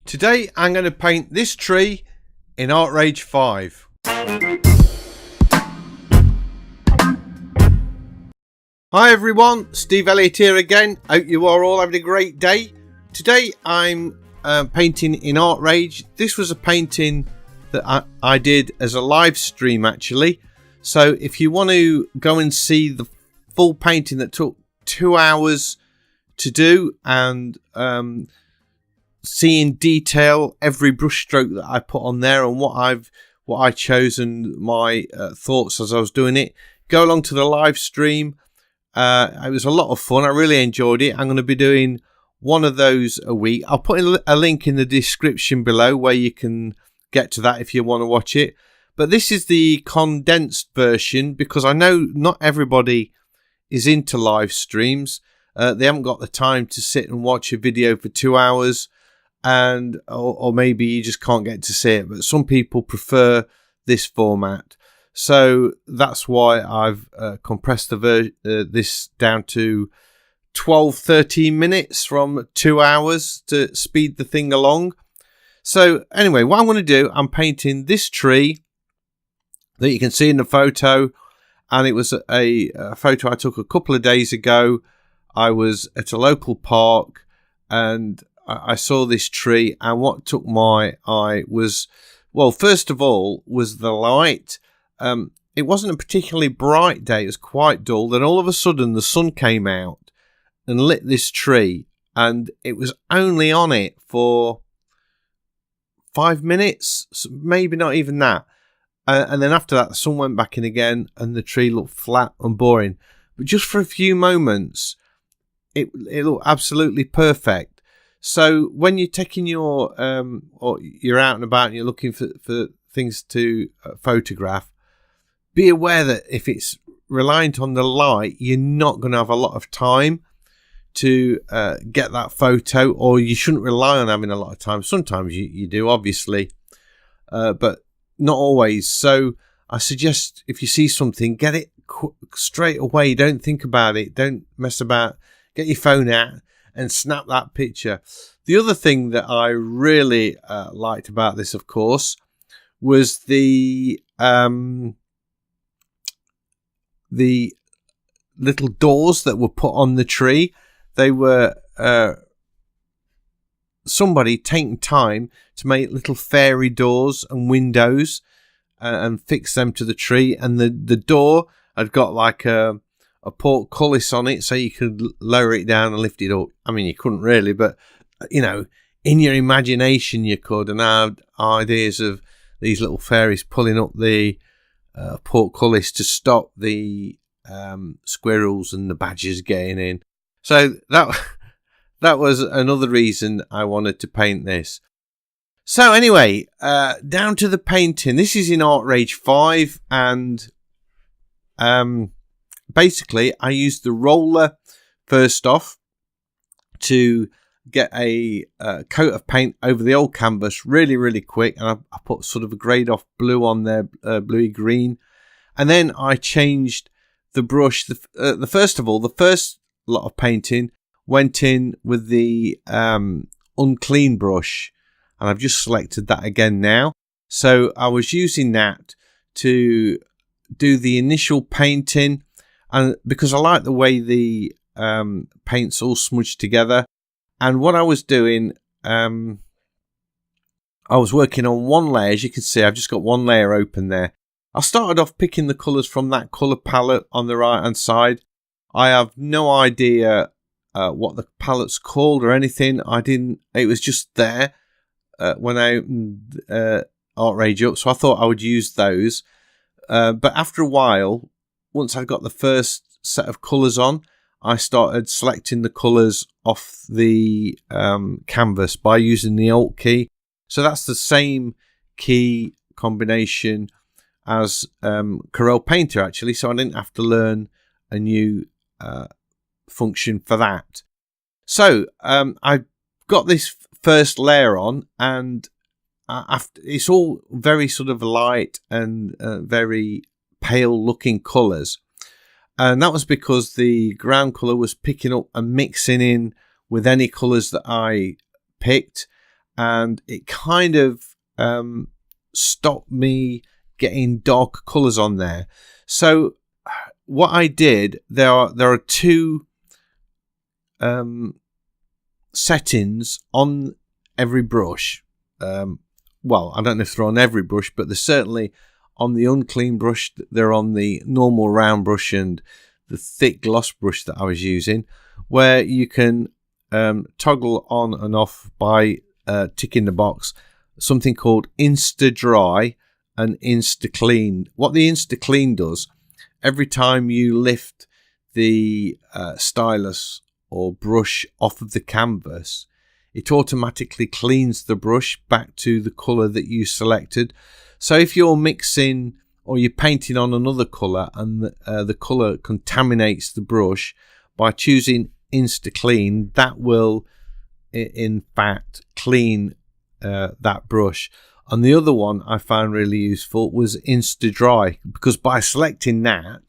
Today I'm going to paint this tree in Artrage 5. Hi everyone, Steve Elliott here again. Hope you are all having a great day. Today I'm painting in Artrage. This was a painting that I did as a live stream actually. So if you want to go and see the full painting that took 2 hours to do and see in detail every brush stroke that I put on there and what I chose and my thoughts as I was doing it, go along to the live stream. It was a lot of fun. I really enjoyed it. I'm going to be doing one of those a week. I'll put a link in the description below where you can get to that if you want to watch it. But this is the condensed version because I know not everybody is into live streams. They haven't got the time to sit and watch a video for 2 hours. Or maybe you just can't get to see it, but some people prefer this format, so that's why I've compressed this down to 12-13 minutes from 2 hours to speed the thing along. So anyway, what I'm going to do, I'm painting this tree that you can see in the photo, and it was a photo I took a couple of days ago. I was at a local park and I saw this tree, and what took my eye was, well, first of all, was the light. It wasn't a particularly bright day. It was quite dull. Then all of a sudden, the sun came out and lit this tree, and it was only on it for 5 minutes, maybe not even that. And then after that, the sun went back in again, and the tree looked flat and boring. But just for a few moments, it looked absolutely perfect. So when you're taking your or you're out and about and you're looking for things to photograph, be aware that if it's reliant on the light, you're not going to have a lot of time to get that photo, or you shouldn't rely on having a lot of time. Sometimes you do, obviously, but not always. So I suggest if you see something, get it straight away. Don't think about it. Don't mess about. Get your phone out and snap that picture. The other thing that I really liked about this, of course, was the little doors that were put on the tree. They were somebody taking time to make little fairy doors and windows and fix them to the tree. And the door had got like a portcullis on it, so you could lower it down and lift it up. I mean, you couldn't really, but you know, in your imagination you could, and I had ideas of these little fairies pulling up the portcullis to stop the squirrels and the badgers getting in. So that was another reason I wanted to paint this. So anyway, down to the painting. This is in Artrage 5, and basically, I used the roller first off to get a coat of paint over the old canvas really quick, and I put sort of a grade off blue on there, bluey green, and then I changed the brush. The first lot of painting went in with the unclean brush, and I've just selected that again now. So I was using that to do the initial painting. And because I like the way the paint's all smudged together. And what I was doing, I was working on one layer. As you can see, I've just got one layer open there. I started off picking the colours from that colour palette on the right hand side. I have no idea what the palette's called or anything. It was just there when I opened Artrage up. So I thought I would use those. But after a while, once I got the first set of colours on, I started selecting the colours off the canvas by using the Alt key. So that's the same key combination as Corel Painter actually, so I didn't have to learn a new function for that. So I got this first layer on, and after it's all very sort of light and very pale looking colours, and that was because the ground colour was picking up and mixing in with any colours that I picked, and it kind of stopped me getting dark colours on there. So what I did, there are two settings on every brush. Well, I don't know if they're on every brush, but they're certainly on the unclean brush. They're on the normal round brush and the thick gloss brush that I was using, where you can toggle on and off by ticking the box, something called Insta Dry and Insta Clean. What the Insta Clean does, every time you lift the stylus or brush off of the canvas, it automatically cleans the brush back to the colour that you selected. So if you're mixing or you're painting on another colour and the colour contaminates the brush, by choosing Insta Clean, that will in fact clean that brush. And the other one I found really useful was Insta Dry, because by selecting that,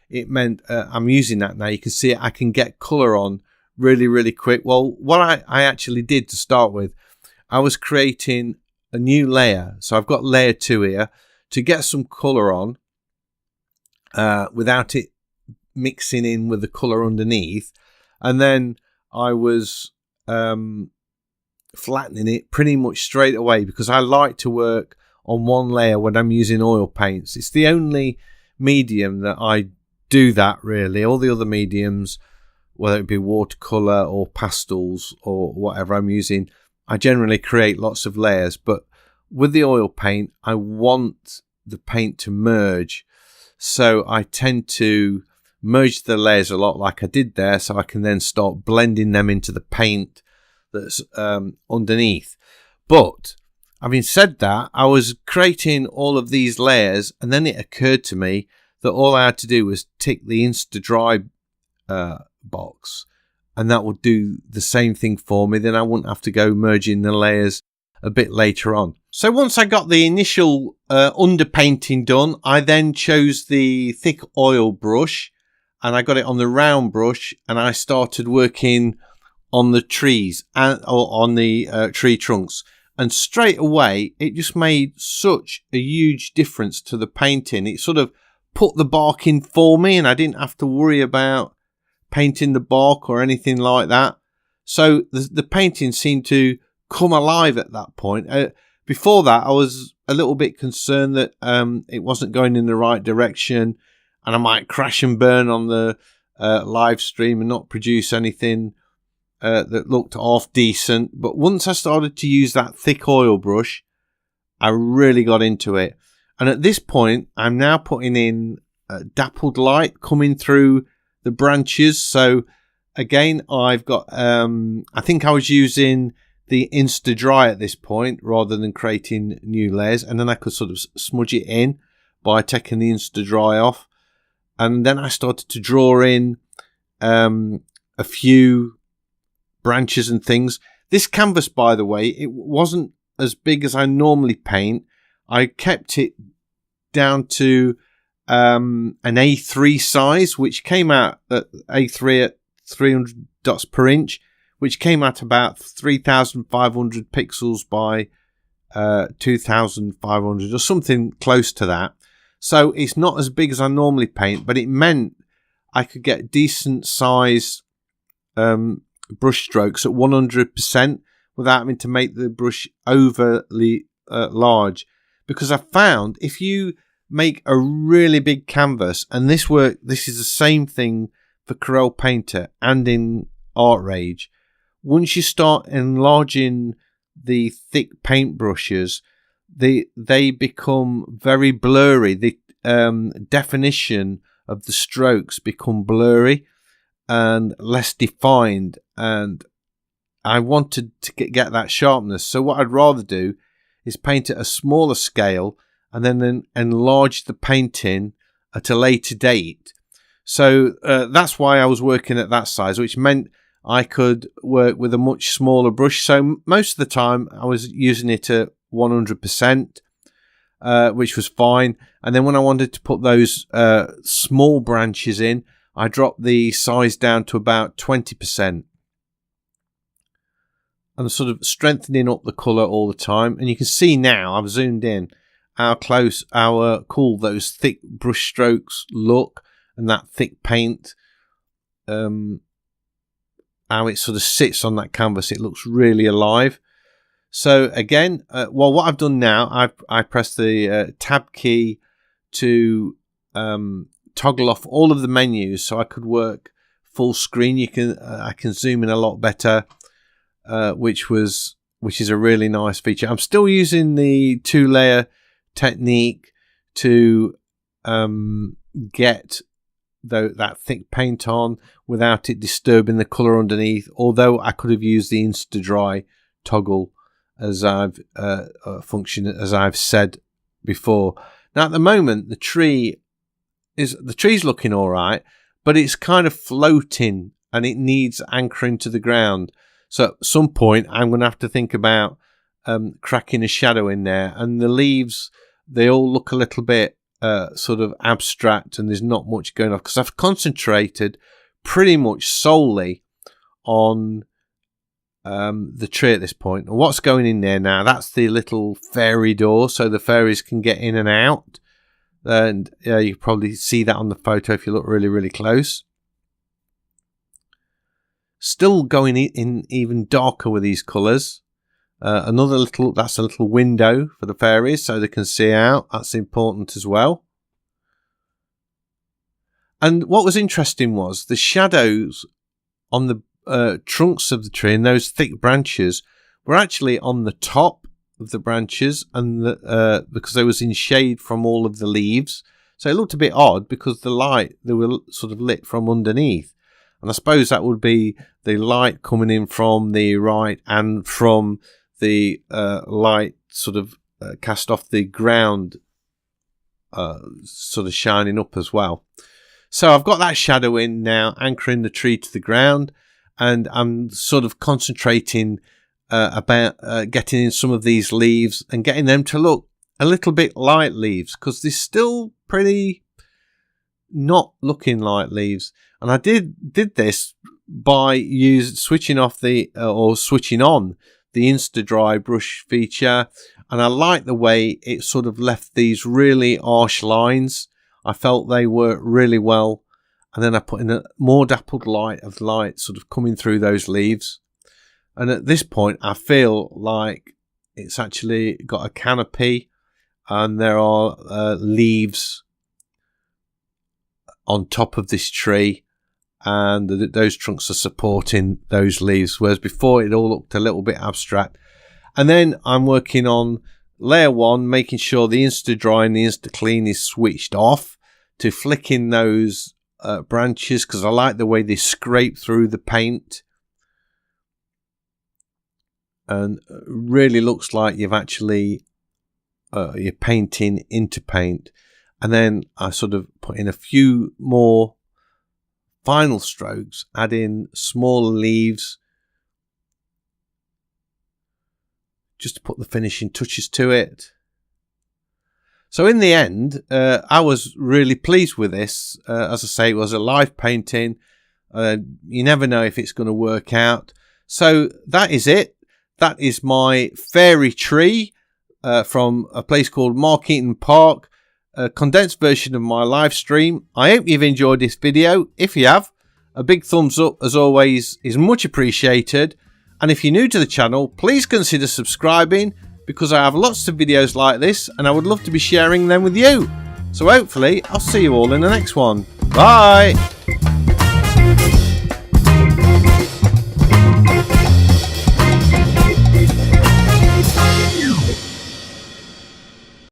it meant I'm using that now. You can see it, I can get colour on really quick. Well, what I actually did to start with, I was creating a new layer. So I've got layer 2 here to get some colour on without it mixing in with the colour underneath. And then I was flattening it pretty much straight away, because I like to work on one layer when I'm using oil paints. It's the only medium that I do that, really. All the other mediums, whether it be watercolour or pastels or whatever I'm using, I generally create lots of layers. But with the oil paint, I want the paint to merge. So I tend to merge the layers a lot like I did there, so I can then start blending them into the paint that's underneath. But having said that, I was creating all of these layers, and then it occurred to me that all I had to do was tick the Insta Dry box, and that would do the same thing for me. Then I wouldn't have to go merging the layers a bit later on. So once I got the initial underpainting done, I then chose the thick oil brush, and I got it on the round brush, and I started working on the trees or on the tree trunks. And straight away, it just made such a huge difference to the painting. It sort of put the bark in for me, and I didn't have to worry about painting the bark or anything like that. So the painting seemed to come alive at that point. Before that, I was a little bit concerned that it wasn't going in the right direction, and I might crash and burn on the live stream and not produce anything that looked half decent. But once I started to use that thick oil brush, I really got into it. And at this point, I'm now putting in dappled light coming through the branches. So again, I've got, I think I was using the Insta Dry at this point rather than creating new layers. And then I could sort of smudge it in by taking the Insta Dry off. And then I started to draw in a few branches and things. This canvas, by the way, it wasn't as big as I normally paint. I kept it down to an A3 size, which came out at A3 at 300 dots per inch, which came out about 3,500 pixels by 2,500 or something close to that. So it's not as big as I normally paint, but it meant I could get decent size brush strokes at 100% without having to make the brush overly large. Because I found if you make a really big canvas, and this is the same thing for Corel Painter and in Artrage, once you start enlarging the thick paint brushes, they become very blurry. The definition of the strokes become blurry and less defined, and I wanted to get that sharpness. So what I'd rather do is paint at a smaller scale and then enlarge the painting at a later date. So that's why I was working at that size, which meant I could work with a much smaller brush. So most of the time I was using it at 100%, which was fine. And then when I wanted to put those small branches in, I dropped the size down to about 20%. and sort of strengthening up the colour all the time. And you can see now, I've zoomed in, how cool those thick brush strokes look, and that thick paint, how it sort of sits on that canvas. It looks really alive. So again, well, what I've done now, I pressed the tab key to toggle off all of the menus so I could work full screen. I can zoom in a lot better, which is a really nice feature. I'm still using the 2-layer technique to get that thick paint on without it disturbing the colour underneath, although I could have used the Insta Dry toggle as I've as I've said before. Now at the moment the tree's looking all right, but it's kind of floating and it needs anchoring to the ground. So at some point I'm going to have to think about cracking a shadow in there, and the leaves, they all look a little bit sort of abstract, and there's not much going on because I've concentrated pretty much solely on the tree at this point. And what's going in there now, that's the little fairy door so the fairies can get in and out. And you can probably see that on the photo if you look really, really close. Still going in even darker with these colours. That's a little window for the fairies so they can see out. That's important as well. And what was interesting was the shadows on the trunks of the tree and those thick branches were actually on the top of the branches, and because they was in shade from all of the leaves. So it looked a bit odd because they were sort of lit from underneath. And I suppose that would be the light coming in from the right and from the light sort of cast off the ground, sort of shining up as well. So I've got that shadow in now, anchoring the tree to the ground, and I'm sort of concentrating about getting in some of these leaves and getting them to look a little bit like leaves, because they're still pretty not looking like leaves. And I did this by switching off switching on the Insta Dry brush feature, and I like the way it sort of left these really harsh lines. I felt they worked really well, and then I put in a more dappled light sort of coming through those leaves. And at this point I feel like it's actually got a canopy and there are leaves on top of this tree, and those trunks are supporting those leaves, whereas before it all looked a little bit abstract. And then I'm working on layer 1, making sure the Insta Dry and the Insta Clean is switched off to flicking those branches, because I like the way they scrape through the paint, and really looks like you've actually you're painting into paint. And then I sort of put in a few more final strokes, add in smaller leaves just to put the finishing touches to it. So in the end, I was really pleased with this. As I say, it was a live painting. You never know if it's going to work out. So that is it. That is my fairy tree from a place called Mark Eaton Park. A condensed version of my live stream. I hope you've enjoyed this video. If you have, a big thumbs up as always is much appreciated. And if you're new to the channel, please consider subscribing, because I have lots of videos like this and I would love to be sharing them with you. So hopefully I'll see you all in the next one. Bye!